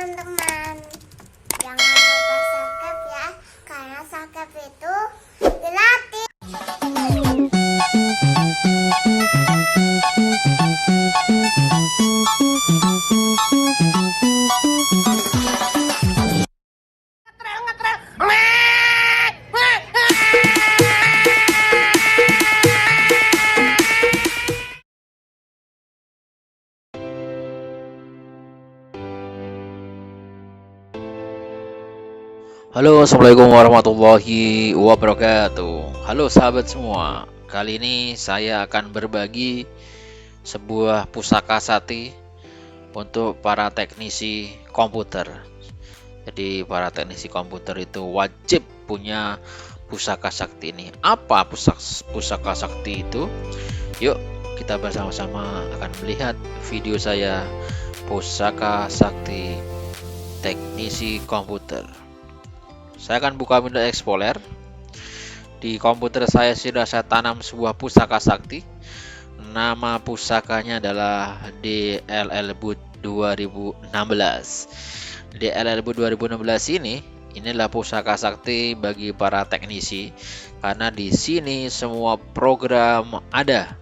teman-teman. Jangan lupa subscribe ya, karena subscribe itu gratis. Halo, assalamualaikum warahmatullahi wabarakatuh. Halo sahabat semua, kali ini saya akan berbagi sebuah pusaka sakti untuk para teknisi komputer. Jadi para teknisi komputer itu wajib punya pusaka sakti ini. Apa pusaka sakti itu? Yuk kita bersama-sama akan melihat video saya, pusaka sakti teknisi komputer. Saya akan buka Windows Explorer. Di komputer saya sudah saya tanam sebuah pusaka sakti. Nama pusakanya adalah DLL Boot 2016. DLL Boot 2016 inilah pusaka sakti bagi para teknisi, karena di sini semua program ada.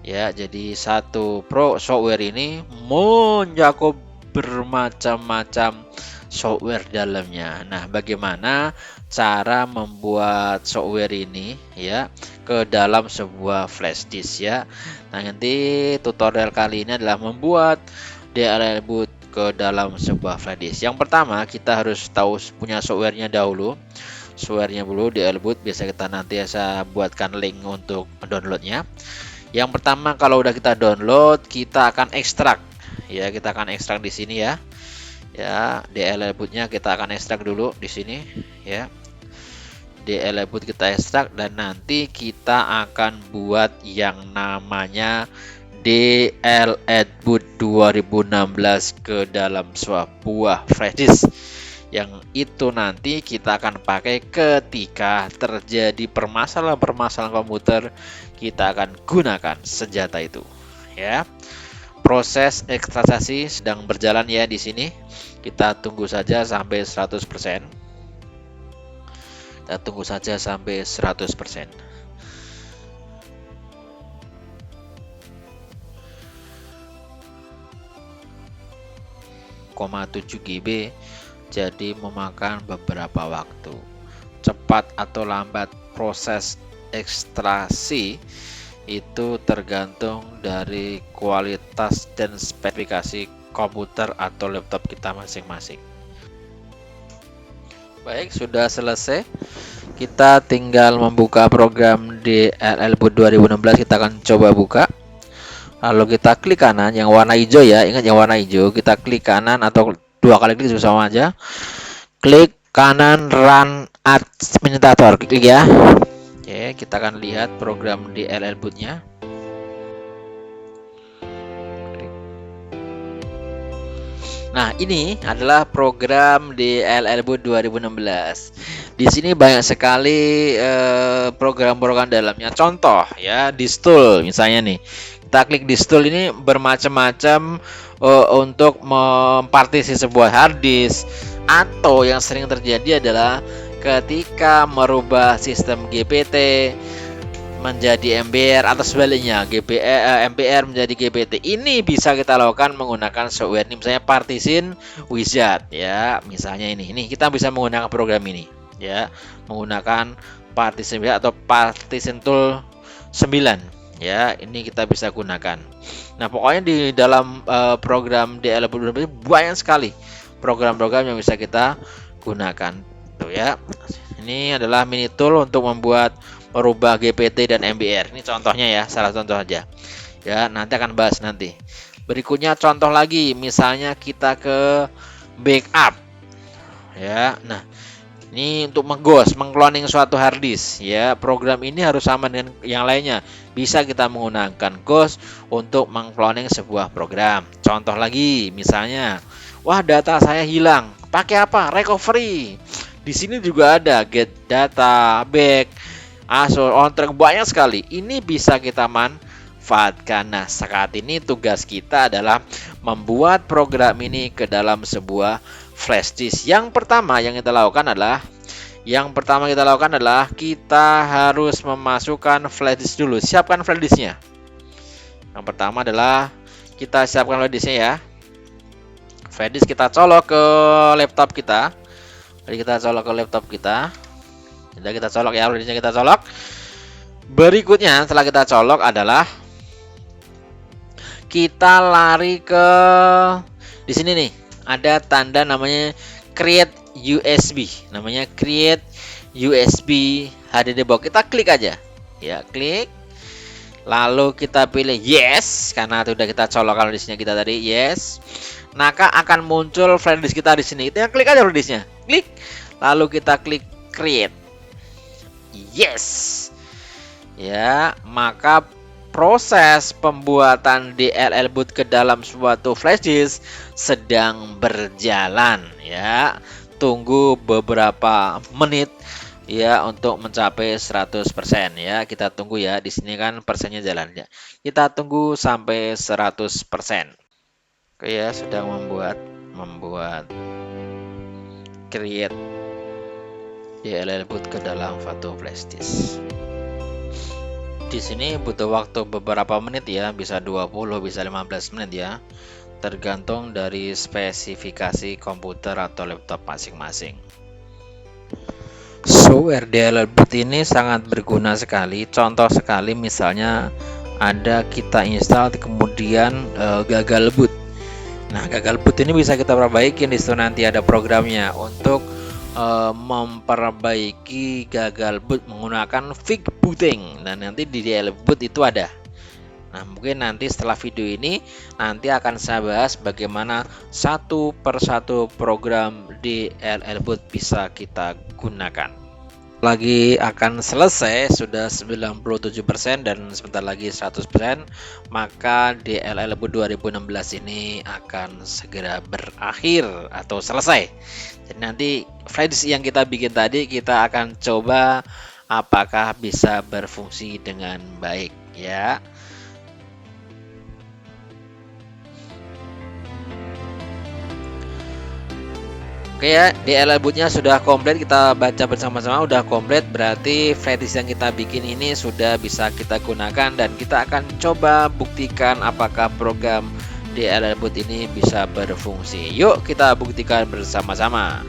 Ya, jadi satu software ini mencakup bermacam-macam software dalamnya. Nah, bagaimana cara membuat software ini ya ke dalam sebuah flash disk ya. Nah, nanti tutorial kali ini adalah membuat DLL Boot ke dalam sebuah flash disk. Yang pertama, kita harus tahu punya softwarenya dahulu. Softwarenya dulu DLL Boot, biasa kita nanti saya buatkan link untuk downloadnya. Yang pertama, kalau udah kita download, kita akan ekstrak ya, kita akan ekstrak di sini ya. Ya, DLL bootnya kita akan ekstrak dulu di sini ya. DLL boot kita ekstrak dan nanti kita akan buat yang namanya DLL Boot 2016 ke dalam sebuah flash disk. Yang itu nanti kita akan pakai ketika terjadi permasalahan komputer, kita akan gunakan senjata itu ya. Proses ekstraksi sedang berjalan ya di sini. Kita tunggu saja sampai 100%. Kita tunggu saja sampai 100%. .7 GB, jadi memakan beberapa waktu. Cepat atau lambat proses ekstraksi itu tergantung dari kualitas dan spesifikasi komputer atau laptop kita masing-masing. Baik, sudah selesai. Kita tinggal membuka program DLL Boot 2016. Kita akan coba buka. Lalu kita klik kanan yang warna hijau ya. Ingat yang warna hijau. Kita klik kanan atau dua kali klik sama aja. Klik kanan Run Administrator. Klik ya. Oke, kita akan lihat program DLL Boot-nya. Nah, ini adalah program DLL Boot 2016. Di sini banyak sekali program-program dalamnya. Contoh ya, distol misalnya nih. Kita klik distol ini bermacam-macam untuk mempartisi sebuah hard disk, atau yang sering terjadi adalah ketika merubah sistem GPT menjadi MBR atau sebaliknya MBR menjadi GPT. Ini bisa kita lakukan menggunakan software ini, misalnya Partition Wizard ya. Misalnya ini kita bisa menggunakan program ini ya, menggunakan Partition Wizard atau Partition Tool 9 ya. Ini kita bisa gunakan. Nah, pokoknya di dalam program DLL Boot banyak sekali program-program yang bisa kita gunakan tuh ya. Ini adalah mini tool untuk membuat merubah GPT dan MBR. Ini contohnya ya, salah contoh aja ya, nanti akan bahas nanti. Berikutnya contoh lagi, misalnya kita ke backup ya. Nah, ini untuk mengcloning suatu hard disk ya. Program ini harus sama dengan yang lainnya. Bisa kita menggunakan Ghost untuk mengcloning sebuah program. Contoh lagi, misalnya wah, data saya hilang, pakai apa? Recovery. Di sini juga ada get data, back, on track, banyak sekali. Ini bisa kita manfaatkan. Nah, saat ini tugas kita adalah membuat program ini ke dalam sebuah flash disk. Yang pertama kita lakukan adalah kita harus memasukkan flash disk dulu. Siapkan flash disknya. Yang pertama adalah kita siapkan flash disknya ya. Flash disk kita colok ke laptop kita. Jadi kita colok ke laptop kita. Sudah kita colok ya, flash disknya kita colok. Berikutnya setelah kita colok adalah kita lari ke di sini nih. Ada tanda namanya create USB. Namanya create USB HDD box. Kita klik aja. Ya, klik. Lalu kita pilih yes karena sudah kita colok kalau disknya kita tadi yes. Maka akan muncul flash disk kita di sini. Itu yang klik aja flash disknya. Klik. Lalu kita klik create. Yes. Ya, maka proses pembuatan DLL boot ke dalam suatu flash disk sedang berjalan ya. Tunggu beberapa menit ya untuk mencapai 100% ya. Kita tunggu ya. Di sini kan persennya jalan ya. Kita tunggu sampai 100%. Oke ya, sedang membuat create DLL boot ke dalam suatu flash disk. Di sini butuh waktu beberapa menit ya, bisa 20, bisa 15 menit ya. Tergantung dari spesifikasi komputer atau laptop masing-masing. Software DLL boot ini sangat berguna sekali. Contoh sekali misalnya ada kita install kemudian gagal boot. Nah, gagal boot ini bisa kita perbaiki. Di situ nanti ada programnya untuk memperbaiki gagal boot menggunakan fix booting. Dan nanti di DLL boot itu ada. Nah, mungkin nanti setelah video ini nanti akan saya bahas bagaimana satu persatu program DLL boot bisa kita gunakan. Lagi akan selesai, sudah 97% dan sebentar lagi 100%, maka DLL boot 2016 ini akan segera berakhir atau selesai. Jadi nanti flash disk yang kita bikin tadi kita akan coba apakah bisa berfungsi dengan baik ya. Oke ya, DLL bootnya sudah komplit, kita baca bersama-sama udah komplit, berarti flash disk yang kita bikin ini sudah bisa kita gunakan dan kita akan coba buktikan apakah program DLL boot ini bisa berfungsi. Yuk kita buktikan bersama-sama.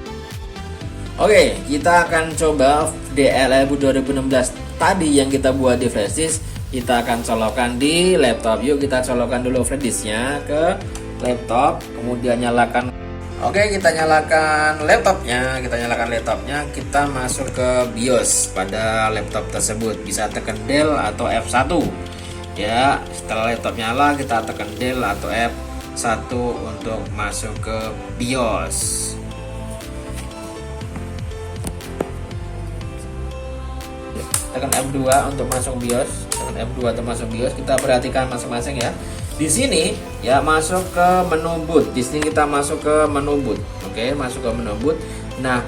Oke, kita akan coba DLL boot 2016 tadi yang kita buat di flash disk, kita akan colokkan di laptop. Yuk kita colokkan dulu flash disknya ke laptop, kemudian nyalakan. Oke, kita nyalakan laptopnya, kita masuk ke BIOS pada laptop tersebut, bisa tekan Del atau F1 ya. Setelah laptop nyala kita tekan Del atau F1 untuk masuk ke BIOS. Tekan F2 untuk masuk BIOS, kita perhatikan masing-masing ya. Di sini ya masuk ke menu boot. Di sini kita masuk ke menu boot. Oke, masuk ke menu boot. Nah,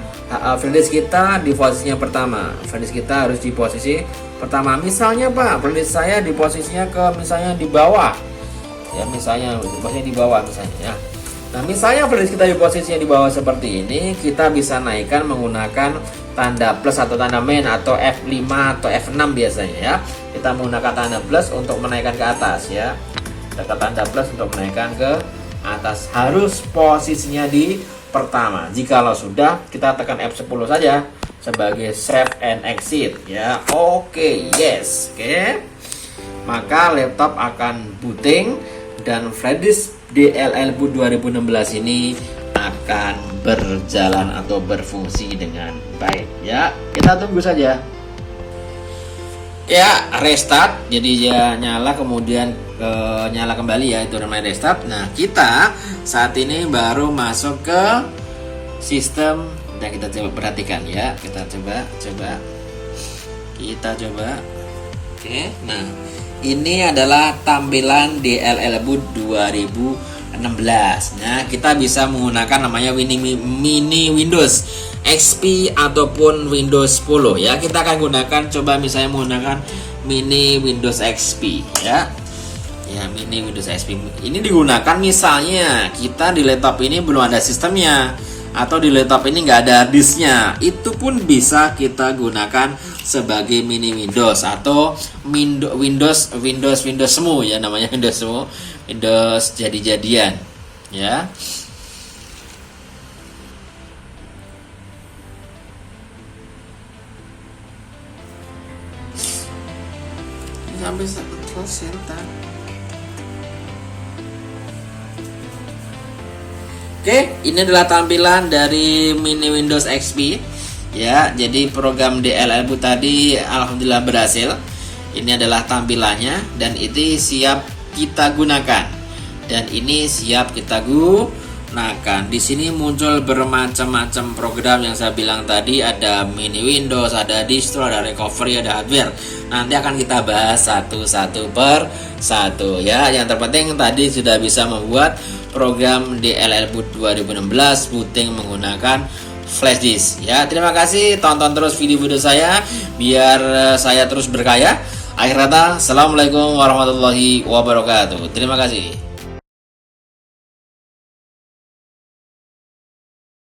flash disk kita di posisinya pertama. Flash disk kita harus di posisi pertama. Misalnya Pak, flash disk saya di posisinya ke misalnya di bawah. Ya, misalnya di bawah misalnya ya. Nah, misalnya flash disk kita di posisinya di bawah seperti ini, kita bisa naikkan menggunakan tanda plus atau tanda main atau F5 atau F6 biasanya ya. Kita menggunakan tanda plus untuk menaikkan ke atas ya. Tekan tanda plus untuk menaikkan ke atas, harus posisinya di pertama. Jikalau sudah, kita tekan F10 saja sebagai save and exit ya. Oke, yes. Oke. Maka laptop akan booting dan flash disk DLL boot 2016 ini akan berjalan atau berfungsi dengan baik ya. Kita tunggu saja. Ya, restart, jadi dia nyala kemudian nyala kembali ya, itu namanya restart. Nah, kita saat ini baru masuk ke sistem dan kita coba perhatikan ya. Kita coba. Oke, nah ini adalah tampilan DLL boot 2016. Nah, kita bisa menggunakan namanya mini Windows XP ataupun Windows 10 ya. Kita akan gunakan, coba misalnya menggunakan mini Windows XP ya. Ya, mini Windows XP ini digunakan misalnya kita di laptop ini belum ada sistemnya, atau di laptop ini nggak ada disknya, itu pun bisa kita gunakan sebagai mini Windows atau Windows semu ya, namanya Windows semu, Windows jadi-jadian ya. Sampai selesai. Oke, ini adalah tampilan dari mini Windows XP ya. Jadi program DLL Boot tadi alhamdulillah berhasil. Ini adalah tampilannya dan itu siap kita gunakan. Dan ini siap kita gunakan. Di sini muncul bermacam-macam program yang saya bilang tadi, ada mini Windows, ada distro, ada recovery, ada hardware. Nanti akan kita bahas satu per satu ya. Yang terpenting tadi sudah bisa membuat program DLL Boot 2016 booting menggunakan flash disk ya. Terima kasih, tonton terus video-video saya biar saya terus berkaya. Akhir kata, assalamualaikum warahmatullahi wabarakatuh. Terima kasih.